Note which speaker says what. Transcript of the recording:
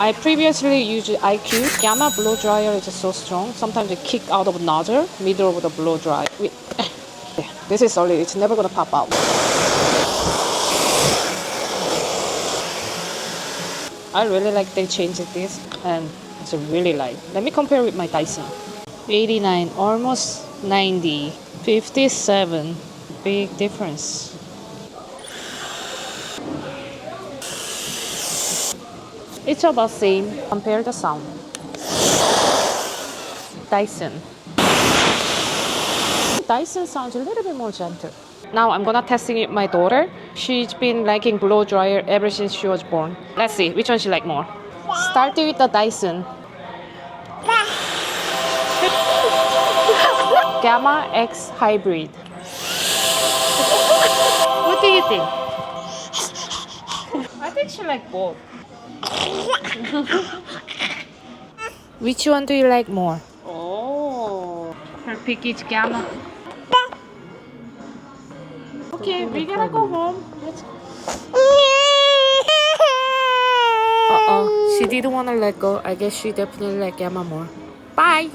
Speaker 1: I previously used IQ. Gamma blow dryer is so strong. Sometimes it kick out of nozzle, middle of the blow dry. This is solid. It's never gonna pop out. I really like they changed this, and it's really light. Let me compare with my Dyson. 89, almost 90, 57. Big difference. It's about same. Compare the sound. Dyson. Dyson sounds a little bit more gentle. Now I'm gonna testing it with my daughter. She's been liking blow dryer ever since she was born. Let's see which one she like more. Starting with the Dyson. Gamma X Hybrid. What do you think? I think she like both. Which one do you like more? Oh, her pick is Gamma. Okay, we gotta go home. Let's... Uh-oh, she didn't want to let go. I guess she definitely liked Gamma more. Bye!